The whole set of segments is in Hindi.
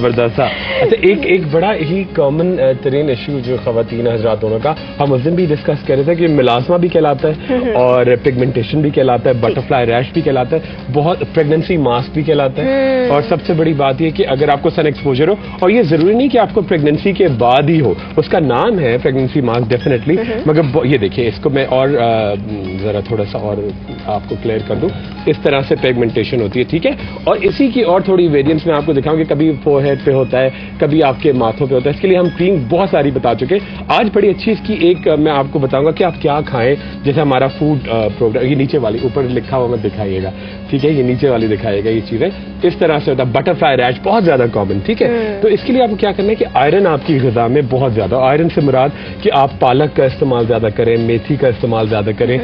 जबरदस्त। अच्छा, एक बड़ा ही कॉमन तरीन इशू जो खवातीन हजरात दोनों का, हम उस दिन भी डिस्कस कर रहे थे कि मिलाजमा भी कहलाता है और पिगमेंटेशन भी कहलाता है, बटरफ्लाई रैश भी कहलाता है, बहुत प्रेगनेंसी मास्क भी कहलाता है। और सबसे बड़ी बात यह कि अगर आपको सन एक्सपोजर हो, और ये जरूरी नहीं कि आपको प्रेगनेंसी के बाद ही हो, उसका नाम है प्रेगनेंसी मास्क डेफिनेटली, मगर ये देखिए इसको मैं और जरा थोड़ा सा और आपको क्लियर कर दूं। इस तरह से पिगमेंटेशन होती है, ठीक है। और इसी की और थोड़ी वेरिएंट्स में आपको दिखाऊंगी, कभी फोरहेड पे होता है, कभी आपके माथों पे होता है। इसके लिए हम क्रीम बहुत सारी बता चुके। आज बड़ी अच्छी इसकी एक मैं आपको बताऊंगा कि आप क्या खाएं। जैसे हमारा फूड प्रोग्राम, ये नीचे वाली ऊपर लिखा हुआ दिखाइएगा, ठीक है, ये नीचे वाली दिखाइएगा। ये चीजें इस तरह से होता है। बटरफ्लाई रैश बहुत ज्यादा कॉमन, ठीक है। तो इसके लिए आपको क्या करना है कि आयरन आपकी ग़िज़ा में बहुत ज्यादा, आयरन से मुराद कि आप पालक का इस्तेमाल ज्यादा करें, मेथी का इस्तेमाल ज्यादा करें,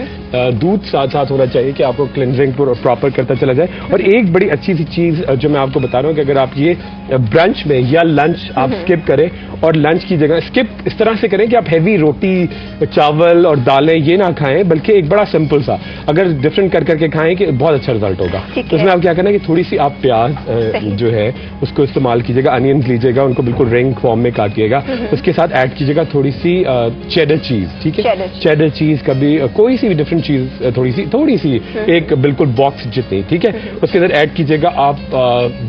दूध साथ साथ होना चाहिए कि आपको क्लिनजिंग प्रॉपर करता चला जाए। और एक बड़ी अच्छी सी चीज जो मैं आपको बता रहा हूँ कि अगर आप ये ब्रंच में या लंच आप स्किप करें, और लंच की जगह स्किप इस तरह से करें कि आप हैवी रोटी, चावल और दालें ये ना खाएं, बल्कि एक बड़ा सिंपल सा अगर डिफरेंट कर करके खाएं कि बहुत अच्छा रिजल्ट होगा। तो उसमें आप क्या करना है कि थोड़ी सी आप प्याज जो है उसको इस्तेमाल कीजिएगा, अनियंस लीजिएगा, उनको बिल्कुल रिंग फॉर्म में काटिएगा। उसके साथ ऐड कीजिएगा थोड़ी सी चेडर चीज, ठीक है, चेडर चीज, कभी कोई सी भी डिफरेंट चीज, थोड़ी सी एक बिल्कुल बॉक्स जितनी, ठीक है। उसके अंदर ऐड कीजिएगा आप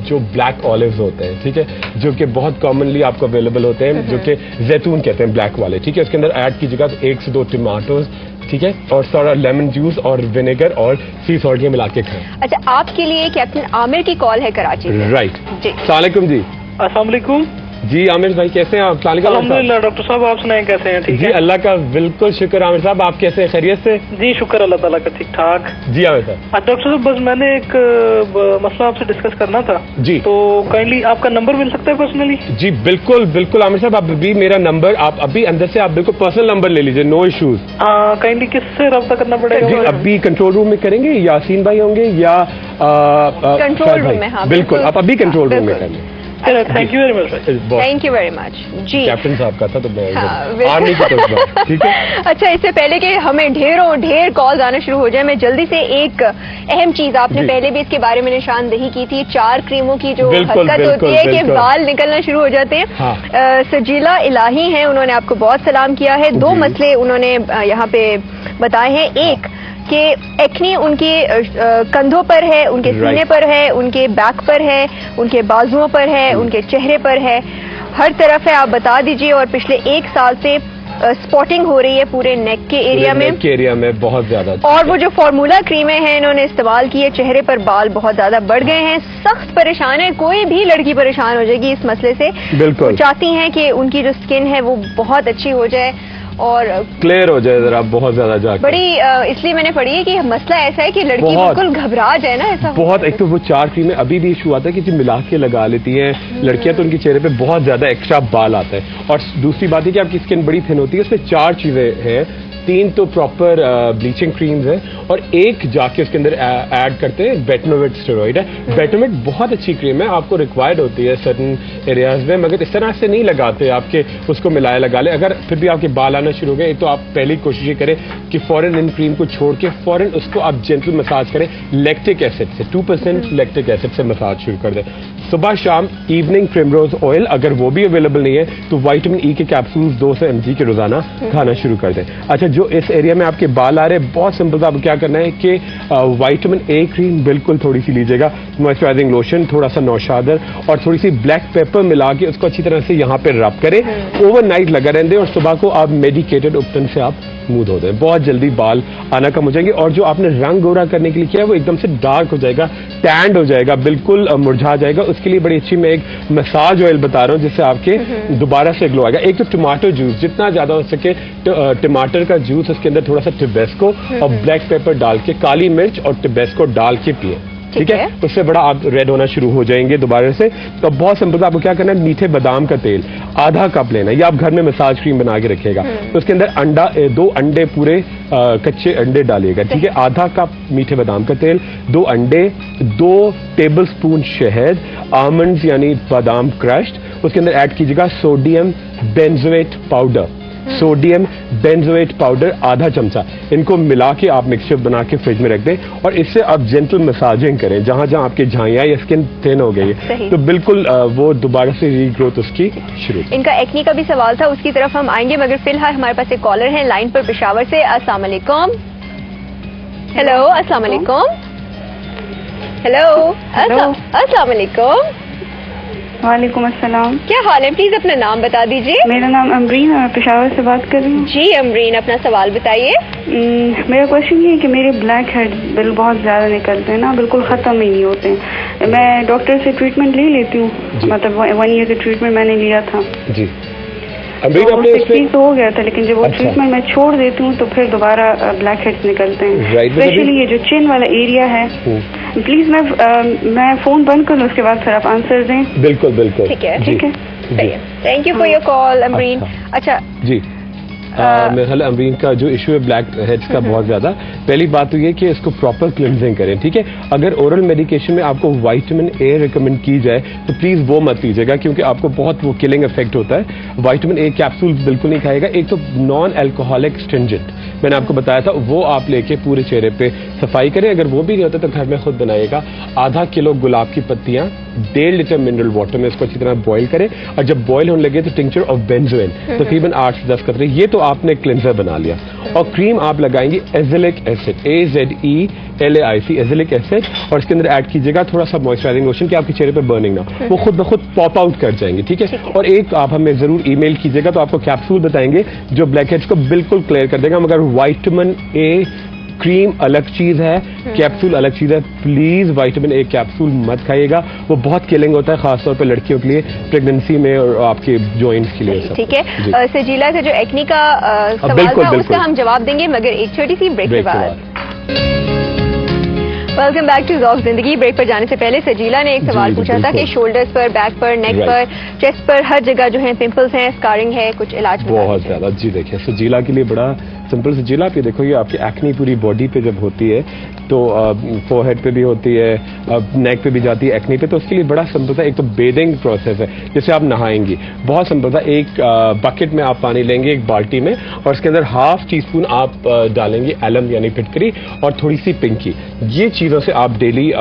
जो ब्लैक ऑलिव्स होते हैं, ठीक है, जो कि बहुत कॉमनली आपको अवेलेबल होते हैं, जो कि जैतून कहते हैं, ब्लैक वाले, ठीक है। उसके अंदर ऐड कीजिएगा 1 से 2 टमाटोज, ठीक है, और सारा लेमन जूस और विनेगर और सी सॉल्ट मिला के खाएं। अच्छा, आपके लिए कैप्टन आमिर की कॉल है कराची से। राइट जी, अस्सलाम वालेकुम जी। अस्सलाम वालेकुम जी आमिर भाई, कैसे हैं आप? अल्हम्दुलिल्लाह डॉक्टर साहब, आप सुनाएं कैसे हैं? ठीक है जी, अल्लाह का बिल्कुल शुक्र। आमिर साहब आप कैसे हैं? खैरियत से? जी शुक्र अल्लाह ताला का, ठीक ठाक। जी आमिर साहब। डॉक्टर साहब बस मैंने एक मसला आपसे डिस्कस करना था जी, तो काइंडली आपका नंबर मिल सकता है पर्सनली? जी बिल्कुल बिल्कुल आमिर साहब, आप अभी मेरा नंबर, आप अभी अंदर से आप बिल्कुल पर्सनल नंबर ले लीजिए, नो इश्यूज। काइंडली किससे रब्ता करना पड़ेगा? जी अभी कंट्रोल रूम में करेंगे, यासीन भाई होंगे या कंट्रोल रूम में? हाँ बिल्कुल, आप अभी कंट्रोल रूम में करेंगे। Thank you very much. Thank you very much ji. Captain साहब का था तो मैं आर्मी की तरफ, ठीक है। अच्छा, इससे पहले कि हमें ढेर कॉल्स आना शुरू हो जाए, मैं जल्दी से एक अहम चीज, आपने पहले भी इसके बारे में निशानदेही की थी, 4 क्रीमों की जो हरकत होती है कि बाल निकलना शुरू हो जाते हैं। हाँ। सजीला इलाही हैं, उन्होंने आपको बहुत सलाम किया है। 2 मसले उन्होंने यहाँ पे बताए हैं। एक कि एक्ने उनके कंधों पर है, उनके सीने पर है, उनके बैक पर है, उनके बाजुओं पर है, उनके चेहरे पर है, हर तरफ है। आप बता दीजिए। और पिछले 1 साल से स्पॉटिंग हो रही है पूरे नेक के एरिया में, नेक के एरिया में बहुत ज्यादा। और वो जो फार्मूला क्रीमें हैं इन्होंने इस्तेमाल की है, चेहरे पर बाल बहुत ज्यादा बढ़ गए हैं, सख्त परेशान है। कोई भी लड़की परेशान हो जाएगी इस मसले से। बिल्कुल चाहती हैं कि उनकी जो स्किन है वो बहुत अच्छी हो जाए और क्लियर हो जाए जरा, बहुत ज्यादा जाके। बड़ी इसलिए मैंने पढ़ी है कि मसला ऐसा है कि लड़की बिल्कुल घबरा जाए ना, ऐसा बहुत। एक तो वो 4 क्रीमें अभी भी इशू आता है कि जो मिला के लगा लेती हैं लड़कियां, तो उनके चेहरे पे बहुत ज्यादा एक्स्ट्रा बाल आता है। और दूसरी बात है कि आपकी स्किन बड़ी थिन होती है, उसमें 4 चीजें हैं। 3 तो प्रॉपर ब्लीचिंग क्रीम्स है, और एक जाके उसके अंदर ऐड करते हैं बेटनोवेट स्टेरॉइड है। बेटनोवेट बहुत अच्छी क्रीम है, आपको रिक्वायर्ड होती है सर्टन एरियाज में, मगर इस तरह से नहीं लगाते आपके, उसको मिलाया लगा ले। अगर फिर भी आपके बाल आना शुरू हो गए तो आप पहली कोशिश ये करें कि फौरन इन क्रीम को छोड़ के फौरन उसको आप जेंटल मसाज करें लैक्टिक एसिड से, 2% लैक्टिक एसिड से मसाज शुरू कर दें। सुबह शाम इवनिंग प्रिमरोज ऑयल, अगर वो भी अवेलेबल नहीं है तो विटामिन ई के कैप्सूल्स 200 mg के रोजाना खाना शुरू कर दें। अच्छा, जो इस एरिया में आपके बाल आ रहे हैं, बहुत सिंपल सा आपको क्या करना है कि विटामिन ए क्रीम बिल्कुल थोड़ी सी लीजिएगा, मॉइस्चराइजिंग लोशन, थोड़ा सा नौशादर और थोड़ी सी ब्लैक पेपर मिला के उसको अच्छी तरह से यहाँ पे रब करें, ओवरनाइट लगा रहने दें, और सुबह को आप मेडिकेटेड उपटन से आप स्मूथ हो जाए, बहुत जल्दी बाल आना कम हो जाएंगे। और जो आपने रंग गोरा करने के लिए किया है वो एकदम से डार्क हो जाएगा, टैंड हो जाएगा, बिल्कुल मुरझा जाएगा। उसके लिए बड़ी अच्छी मैं एक मसाज ऑयल बता रहा हूँ जिससे आपके दोबारा से ग्लो आएगा। एक तो टमाटो जूस, जितना ज्यादा हो सके टमाटर का जूस, उसके अंदर थोड़ा सा टिबेस्को और ब्लैक पेपर डाल के, काली मिर्च और टिबेस्को डाल के पिए, ठीक है। उससे बड़ा आप रेड होना शुरू हो जाएंगे दोबारा से। तो बहुत सिंपल, आपको क्या करना है, मीठे बादाम का तेल आधा कप लेना है, या आप घर में मसाज क्रीम बना के रखिएगा। तो उसके अंदर 2 अंडे पूरे कच्चे अंडे डालिएगा, ठीक है। आधा कप मीठे बादाम का तेल, 2 अंडे, 2 टेबलस्पून शहद, आमंड्स यानी बादाम क्रश्ड, उसके अंदर ऐड कीजिएगा sodium benzoate powder, sodium benzoate powder आधा चमचा, इनको मिला के आप मिक्सचर बना के फ्रिज में रख दें और इससे आप जेंटल मसाजिंग करें जहां जहां आपकी झाइयां या स्किन थिन हो गई है तो बिल्कुल वो दोबारा से रीग्रोथ उसकी शुरू। इनका एक्नी का भी सवाल था, उसकी तरफ हम आएंगे, मगर फिलहाल हमारे पास एक कॉलर है लाइन पर पेशावर से। अस्सलाम वालेकुम। हेलो, अस्सलाम वालेकुम। हेलो, अस्सलाम वालेकुम। वालेकुम अस्सलाम। क्या हाल है? प्लीज अपना नाम बता दीजिए। मेरा नाम अमरीन है, मैं पेशावर से बात कर रही हूँ। जी अमरीन, अपना सवाल बताइए। मेरा क्वेश्चन ये है कि मेरे ब्लैक हेड बिल बहुत ज्यादा निकलते हैं ना, बिल्कुल खत्म ही नहीं होते हैं। मैं डॉक्टर से ट्रीटमेंट ले लेती हूँ, मतलब 1 ईयर का ट्रीटमेंट मैंने लिया था जी। तो ठीक तो हो गया था, लेकिन जब वो ट्रीटमेंट मैं छोड़ देती हूँ तो फिर दोबारा ब्लैक हेड्स निकलते हैं, स्पेशली ये जो चिन वाला एरिया है। प्लीज मैं फोन बंद कर लूँ, उसके बाद फिर आप आंसर दें। बिल्कुल बिल्कुल, ठीक है ठीक है, thank you for your call Amreen. अच्छा जी, मेरे ख्याल अमरीन का जो इशू है ब्लैक हेड्स का बहुत ज्यादा, पहली बात तो ये कि इसको प्रॉपर क्लिनजिंग करें, ठीक है। अगर ओरल मेडिकेशन में आपको विटामिन ए रिकमेंड की जाए तो प्लीज वो मत लीजिएगा, क्योंकि आपको बहुत वो किलिंग इफेक्ट होता है। विटामिन ए कैप्सूल बिल्कुल नहीं खाएगा। एक तो नॉन अल्कोहलिक स्ट्रिंजेंट मैंने आपको बताया था, वो आप लेके पूरे चेहरे पे सफाई करें। अगर वो भी नहीं होता तो घर में खुद बनाइएगा। आधा किलो गुलाब की पत्तियां 1.5 लीटर मिनरल वाटर में इसको अच्छी तरह बॉईल करें, और जब बॉईल होने लगे तो टिंक्चर ऑफ बेंजोइन तकरीबन 8 से 10 कतरे, ये तो आपने क्लिंजर बना लिया। और क्रीम आप लगाएंगे azelaic acid, AZELAIC azelaic acid, और इसके अंदर ऐड कीजिएगा थोड़ा सा मॉइस्चराइजिंग लोशन कि आपके चेहरे पर बर्निंग ना, वो खुद ब खुद पॉप आउट कर जाएंगे, ठीक है। और एक आप हमें जरूर ईमेल कीजिएगा तो आपको कैप्सूल बताएंगे जो ब्लैक हेड्स को बिल्कुल क्लियर कर देगा। मगर विटामिन ए क्रीम अलग चीज है, कैप्सूल अलग चीज है। प्लीज विटामिन ए कैप्सूल मत खाइएगा, वो बहुत किलिंग होता है, खासतौर पर लड़कियों के लिए, प्रेगनेंसी में और आपके जॉइंट्स के लिए। ठीक है, सजीला का जो एक्नी का सवाल था उसका हम जवाब देंगे, मगर एक छोटी सी ब्रेक के बाद। वेलकम बैक टू ज़ौक़ ज़िंदगी। ब्रेक पर जाने से पहले सजीला ने एक सवाल पूछा था कि शोल्डर्स पर, बैक पर, नेक पर, चेस्ट पर, हर जगह जो है पिंपल्स हैं, स्कारिंग है, कुछ इलाज बहुत ज्यादा। जी देखिए, सजीला के लिए बड़ा सिंपल। सजीला आप ये देखो, ये आपकी एक्नी पूरी बॉडी पे जब होती है तो फोरहेड पे भी होती है, नेक पे भी जाती है एक्नी पे, तो उसके लिए बड़ा सिंपल था। एक तो बेडिंग प्रोसेस है, जैसे आप नहाएंगी, बहुत सिंपल था। एक बकेट में आप पानी लेंगे, एक बाल्टी में, और उसके अंदर ½ टीस्पून आप डालेंगे एलम यानी फिटकरी और थोड़ी सी पिंकी। ये चीजों से आप डेली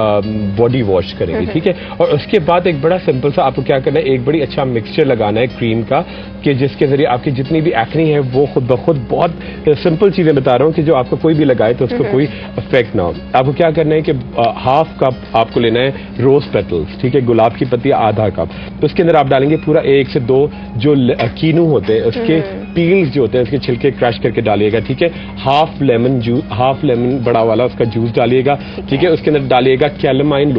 बॉडी वॉश करेंगे, ठीक है। और उसके बाद एक बड़ा सिंपल सा आपको क्या करना है, एक बड़ी अच्छा मिक्सचर लगाना है क्रीम का, कि जिसके जरिए आपकी जितनी भी एक्नी है वो खुद ब खुद, बहुत सिंपल चीजें बता रहा हूँ कि जो आपको कोई भी लगाए तो उसको कोई इफेक्ट ना हो। आपको क्या करना है कि ½ कप आपको लेना है रोज पेटल्स, ठीक है, गुलाब की पत्ती आधा कप, तो उसके अंदर आप डालेंगे पूरा 1 से 2 जो कीनू होते हैं उसके पील्स जो होते हैं उसके छिलके क्रश करके डालिएगा, ठीक है। ½ लेमन बड़ा वाला उसका जूस डालिएगा, ठीक है। उसके अंदर डालिएगा कैलामाइन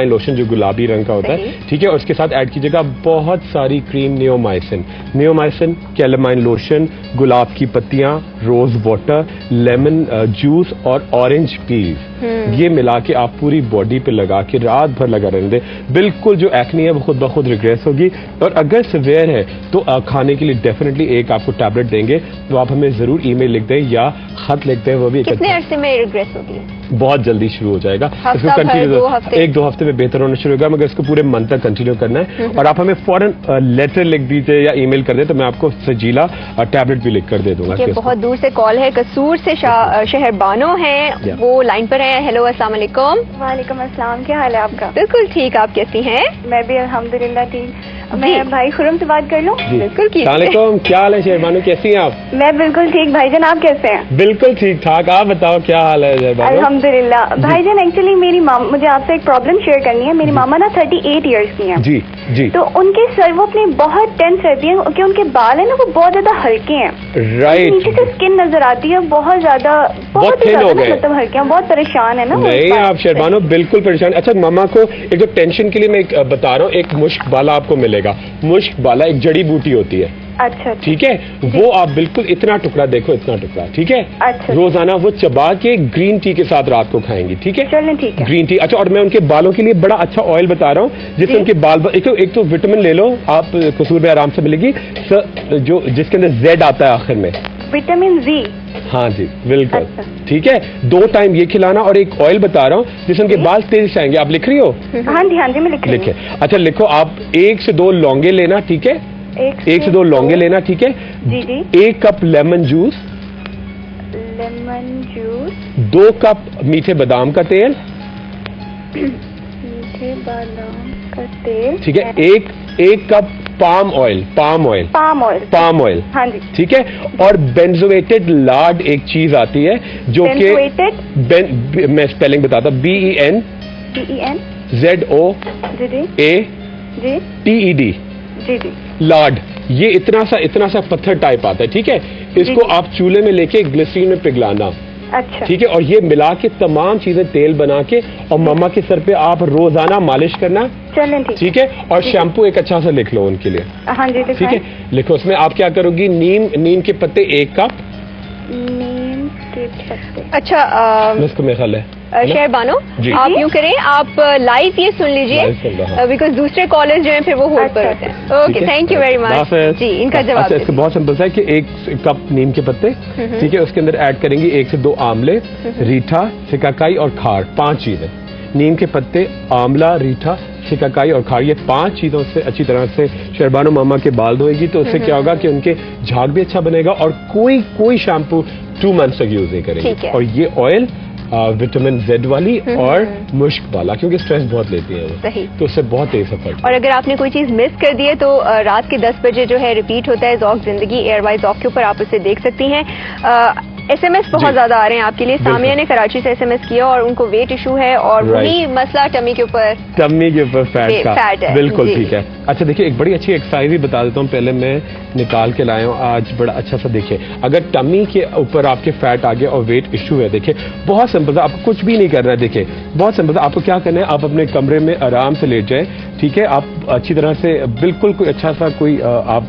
लोशन जो गुलाबी रंग का होता है, ठीक है। और उसके साथ ऐड कीजिएगा बहुत सारी क्रीम, नियोमाइसिन, कैलामाइन लोशन, गुलाब की पत्तियां, रोज वाटर, लेमन जूस और ऑरेंज पील्स, ये मिला के आप पूरी बॉडी पे लगा के रात भर लगा रहने दें। बिल्कुल जो एक्नी है वो खुद ब खुद रिग्रेस होगी। और अगर सिवियर है तो खाने के लिए डेफिनेटली एक आपको टैबलेट देंगे, तो आप हमें जरूर ईमेल लिख दें या खत लिख दें, वो भी कितने अरसे में रिग्रेस होगी? बहुत जल्दी शुरू हो जाएगा। इसको कंटिन्यू 1-2 हफ्ते में बेहतर होना शुरू होगा, मगर इसको पूरे मंथ तक कंटिन्यू करना है। और आप हमें फौरन लेटर लिख दीजिए या ईमेल कर दें तो मैं आपको सजीला टैबलेट भी लिख कर दे दूंगा। बहुत दूर से कॉल है, कसूर से शहर बानो है, वो लाइन पर है। हेलो, अस्सलाम वालेकुम। वालेकुम अस्सलाम, क्या हाल है आपका? बिल्कुल ठीक, आप कैसी हैं? मैं भी अल्हम्दुलिल्लाह ठीक। मैं भाई खुरम से बात कर लूं? बिल्कुल ठीक। वालेकुम, क्या हाल है शहरबानो, कैसी हैं आप? मैं बिल्कुल ठीक भाईजान, आप कैसे हैं? बिल्कुल ठीक ठाक, आप बताओ क्या हाल है शहरबानो? अल्हम्दुलिल्लाह। भाईजान एक्चुअली मेरी मुझे आपसे एक प्रॉब्लम शेयर करनी है। मेरी मामा ना 38 इयर्स की हैं। जी जी। तो उनके सर वो अपने बहुत टेंस रहती है कि उनके बाल है ना वो बहुत ज्यादा हल्के हैं। राइट। नीचे से स्किन नजर आती है बहुत ज्यादा, बहुत थिन हो गए, मतलब हल्के हैं, बहुत परेशान है ना। नहीं आप शहरबानो बिल्कुल परेशान। अच्छा, मामा को एक तो टेंशन के लिए मैं बता रहा हूँ, एक मुश्क बाला आपको मिलेगा। मुश्क बाला एक जड़ी बूटी होती है, अच्छा ठीक है, वो आप बिल्कुल इतना टुकड़ा देखो, इतना टुकड़ा, ठीक है। अच्छा। रोजाना वो चबा के ग्रीन टी के साथ रात को खाएंगी, ठीक है। चलें, ठीक है। Green tea. अच्छा, और मैं उनके बालों के लिए बड़ा अच्छा ऑयल बता रहा हूँ जिससे उनके बाल, एक तो विटामिन ले लो आप, कसूर में आराम से मिलेगी, जो जिसके अंदर Z आता है आखिर में, विटामिन Z। हाँ जी बिल्कुल। अच्छा। ठीक है, 2 टाइम ये खिलाना, और एक ऑयल बता रहा हूँ जिससे उनके बाल तेज से आएंगे। आप लिख रही हो? हाँ जी मैं लिख रही हूँ। लिखे। अच्छा लिखो, आप 1 से 2 लौंगे लेना, ठीक है, 1 से 2 लौंगे लेना, ठीक है। जी जी। 1 कप लेमन जूस, 2 कप मीठे बादाम का तेल, मीठे बादाम का तेल, ठीक है। 1 कप पाम ऑयल, हाँ जी, ठीक है। और बेंजोएटेड लार्ड एक चीज आती है जो कि मैं स्पेलिंग बताता हूं, BEN ZOATED, लार्ड। ये इतना सा पत्थर टाइप आता है, ठीक है। इसको आप चूल्हे में लेके ग्लिसरीन में पिघलाना, अच्छा, ठीक है। और ये मिला के तमाम चीजें तेल बना के और मम्मा के सर पे आप रोजाना मालिश करना, चलें, ठीक है। और शैम्पू एक अच्छा सा लिख लो उनके लिए, हाँ जी, ठीक है। लिखो, उसमें आप क्या करोगी, नीम के पत्ते 1 कप, नीम के पत्ते, अच्छा। इसको मेरा ख्याल है शेर बानो, आप यूँ करें, आप लाइव ये सुन लीजिए, बिकॉज दूसरे कॉलेज जो है फिर वो होल्ड पर होते हैं। Okay, thank you very much जी। इनका जवाब अच्छा, इसका बहुत सिंपल है कि 1 कप नीम के पत्ते, ठीक है। उसके अंदर ऐड करेंगे 1 से 2 आंवले, रीठा, सिकाकाई और खार, 5 चीजें। नीम के पत्ते, आंवला, रीठा, शिकाकाई और खार, ये 5 चीजों से अच्छी तरह से शहरबानो मामा के बाल धोएगी, तो उससे क्या होगा कि उनके झाग भी अच्छा बनेगा और कोई शैम्पू 2 मंथ्स तक यूज नहीं करेंगे। और ये ऑयल विटामिन Z वाली और मुश्क वाला, क्योंकि स्ट्रेस बहुत लेती है वो, सही, तो उससे बहुत तेज असर। और अगर आपने कोई चीज मिस कर दी है तो रात के 10 बजे जो है रिपीट होता है ज़ौक़ जिंदगी एयरवाइज ज़ौक़ के ऊपर, आप उसे देख सकती हैं। SMS बहुत ज्यादा आ रहे हैं आपके लिए। सामिया ने कराची से SMS किया और उनको वेट इशू है और वही मसला टमी के ऊपर फैट का है। बिल्कुल ठीक है। अच्छा देखिए, एक बड़ी अच्छी एक्सरसाइज भी बता देता हूँ, पहले मैं निकाल के लाया हूँ आज, बड़ा अच्छा सा। देखिए, अगर टमी के ऊपर आपके फैट आ गया और वेट इशू है, देखिए बहुत सिंपल, आपको कुछ भी नहीं करना है। देखिए बहुत सिंपल, आपको क्या करना है, आप अपने कमरे में आराम से लेट जाए, ठीक है। आप अच्छी तरह से बिल्कुल कोई अच्छा सा कोई आप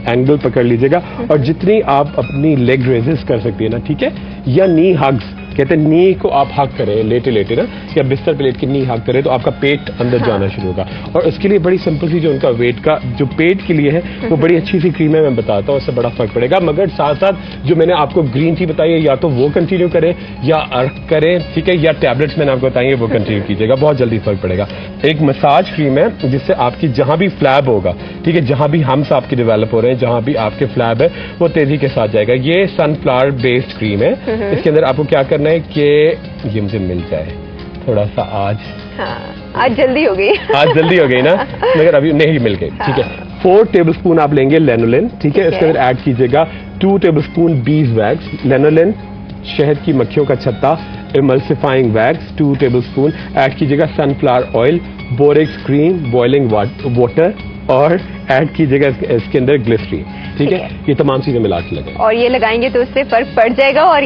एंगल पकड़ लीजिएगा और जितनी आप अपनी लेग रेजेस कर सकती है ना, ठीक है, या नी हग्स कहते हैं, नी को आप हक करें लेटे लेटे ना, या बिस्तर पे लेट के नी हक करें, तो आपका पेट अंदर जाना शुरू होगा। और उसके लिए बड़ी सिंपल सी जो उनका वेट का जो पेट के लिए है, वो बड़ी अच्छी सी क्रीम है, मैं बताता हूँ, उससे बड़ा फर्क पड़ेगा। मगर साथ साथ जो मैंने आपको ग्रीन टी बताई है, या तो वो कंटिन्यू करें या अर्क करें, ठीक है, या टैबलेट्स मैंने आपको बताई है वो कंटिन्यू कीजिएगा, बहुत जल्दी फर्क पड़ेगा। एक मसाज क्रीम है जिससे आपकी जहां भी फ्लैब होगा, ठीक है, जहां भी हम्स आपके डेवलप हो रहे हैं, जहां भी आपके फ्लैब है, वो तेजी के साथ जाएगा। ये सनफ्लावर बेस्ड क्रीम है। इसके अंदर आपको क्या करना है कि ये मुझे मिल जाए थोड़ा सा आज, आज जल्दी हो गई आज जल्दी हो गई ना, मगर अभी नहीं मिल गई, ठीक है। 4 टेबलस्पून आप लेंगे लेनोलिन, ठीक है। इसके अंदर ऐड कीजिएगा 2 टेबलस्पून बीज वैक्स, लेनोलिन शहद की मक्खियों का छत्ता, इमल्सिफाइंग वैक्स 2 टेबलस्पून, ऐड कीजिएगा sunflower oil, borax cream, boiling water और ऐड कीजिएगा इसके अंदर ग्लिसरीन, ठीक है। ये तमाम चीजें मिला के लगाएं और ये लगाएंगे तो उससे फर्क पड़ जाएगा। और